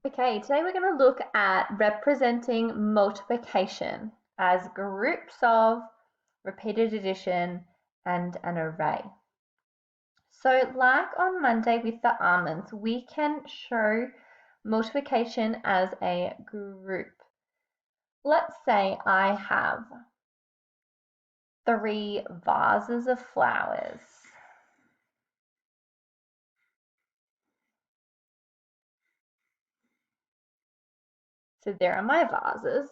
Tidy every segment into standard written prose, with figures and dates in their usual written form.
Okay, today we're going to look at representing multiplication as groups of, repeated addition, and an array. So like on Monday with the almonds, we can show multiplication as a group. Let's say I have 3 vases of flowers. So there are my vases,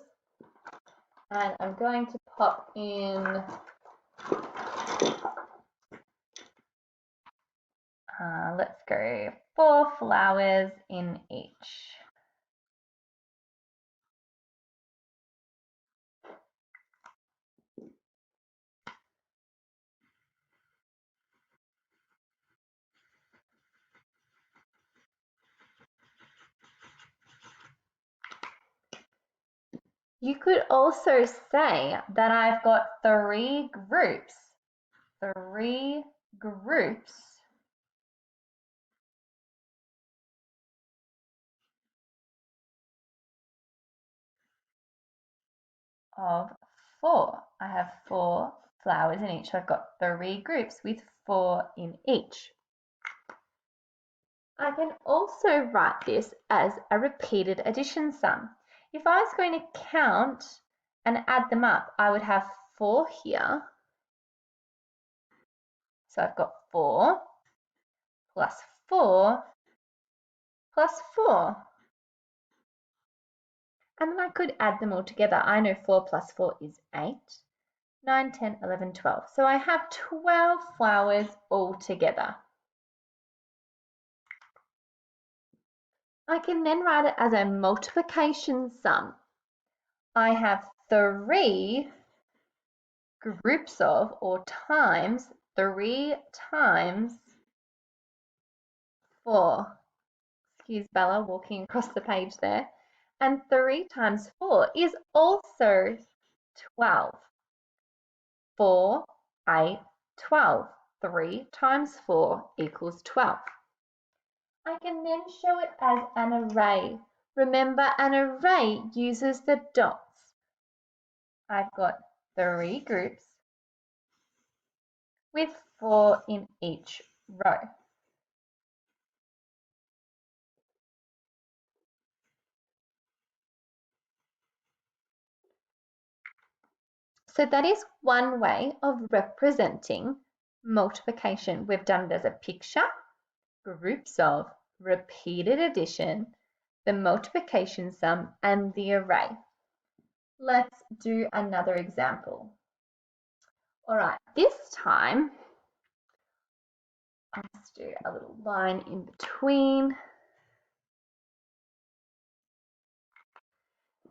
and I'm going to pop in let's go 4 flowers in each. You could also say that I've got 3 groups. 3 groups of 4. I have 4 flowers in each. So I've got 3 groups with 4 in each. I can also write this as a repeated addition sum. If I was going to count and add them up, I would have 4 here. So I've got 4 plus 4 plus 4. And then I could add them all together. I know 4 plus 4 is 8, 9, 10, 11, 12. So I have 12 flowers all together. I can then write it as a multiplication sum. I have 3 groups of, or times, 3 times 4. Excuse Bella walking across the page there. And 3 times 4 is also 12. 4, 8, 12. 3 times 4 equals 12. I can then show it as an array. Remember, an array uses the dots. I've got 3 groups with 4 in each row. So that is one way of representing multiplication. We've done it as a picture, groups of, repeated addition, the multiplication sum, and the array. Let's do another example. All right, this time, let's do a little line in between.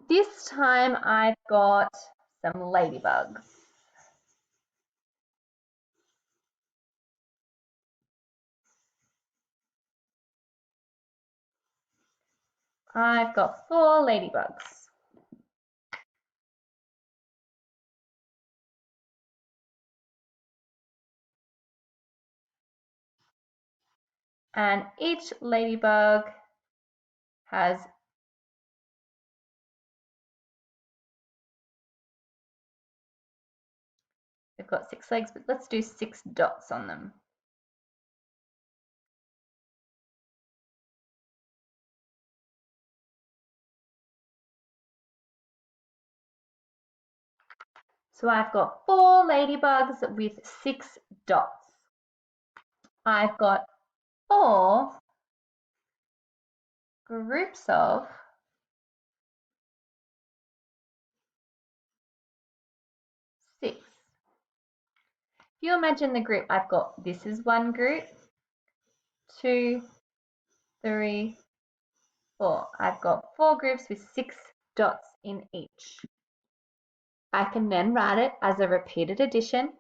This time I've got some ladybugs. I've got 4 ladybugs. And each ladybug has they've got 6 legs, but let's do 6 dots on them. So I've got 4 ladybugs with 6 dots. I've got 4 groups of 6. If you imagine the group, I've got this is one group, 2, 3, 4. I've got 4 groups with 6 dots in each. I can then write it as a repeated addition.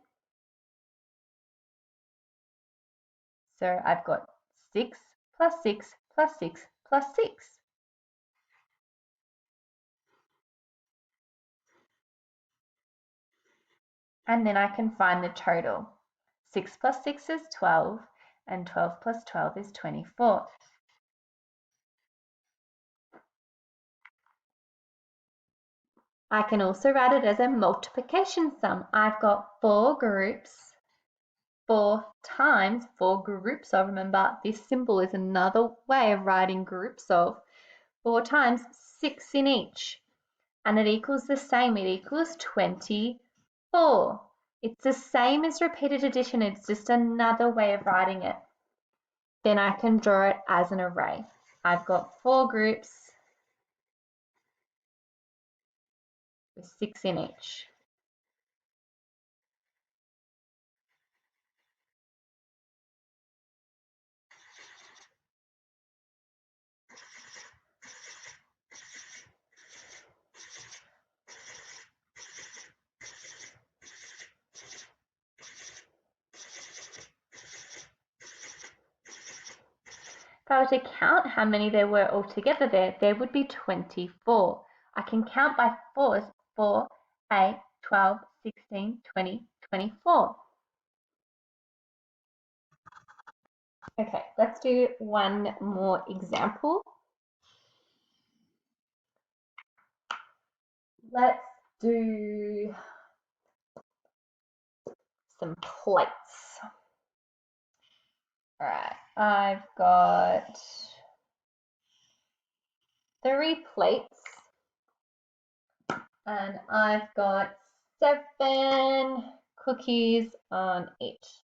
So I've got 6 plus 6 plus 6 plus 6. And then I can find the total. 6 plus 6 is 12, and 12 plus 12 is 24. I can also write it as a multiplication sum. I've got 4 groups, 4 times 4 groups of. Remember, this symbol is another way of writing groups of. 4 times 6 in each. And it equals the same. It equals 24. It's the same as repeated addition. It's just another way of writing it. Then I can draw it as an array. I've got 4 groups with 6 in each. If I were to count how many there were altogether there would be 24. I can count by 4s, 4, 8, 12, 16, 20, 24. Okay, let's do one more example. Let's do some plates. All right, I've got 3 plates and I've got 7 cookies on each.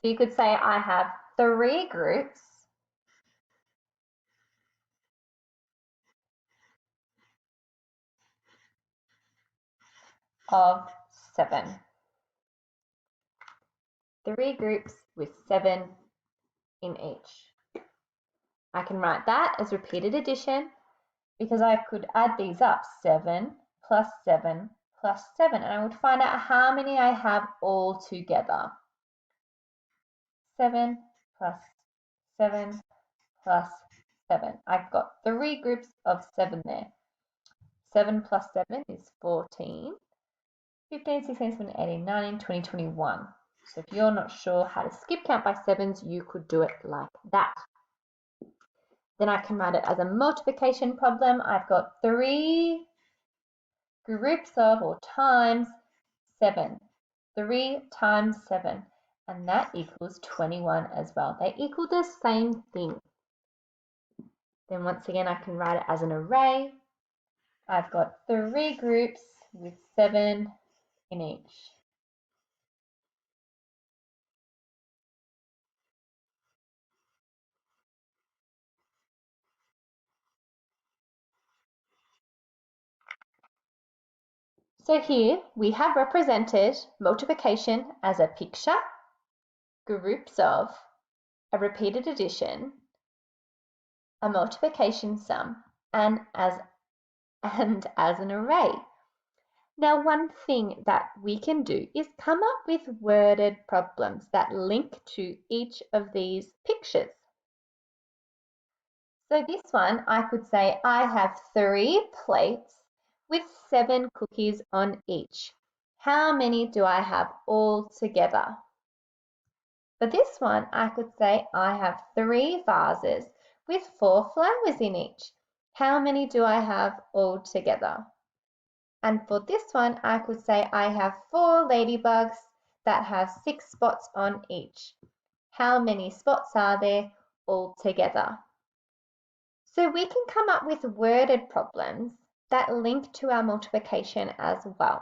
So you could say I have 3 groups of 7. 3 groups with 7 in each. I can write that as repeated addition because I could add these up, 7 plus 7 plus 7, and I would find out how many I have all together. 7 plus 7 plus 7. I've got 3 groups of 7 there. 7 plus 7 is 14. 15, 16, 17, 18, 19, 20, 21. So if you're not sure how to skip count by 7s, you could do it like that. Then I can write it as a multiplication problem. I've got 3 groups of or times 7. 3 times 7. And that equals 21 as well. They equal the same thing. Then once again, I can write it as an array. I've got 3 groups with 7 in each. So here we have represented multiplication as a picture, groups of, a repeated addition, a multiplication sum, and as an array. Now, one thing that we can do is come up with worded problems that link to each of these pictures. So this one, I could say I have 3 plates with 7 cookies on each. How many do I have all together? For this one, I could say I have 3 vases with 4 flowers in each. How many do I have all together? And for this one, I could say I have 4 ladybugs that have 6 spots on each. How many spots are there all together? So we can come up with worded problems that link to our multiplication as well.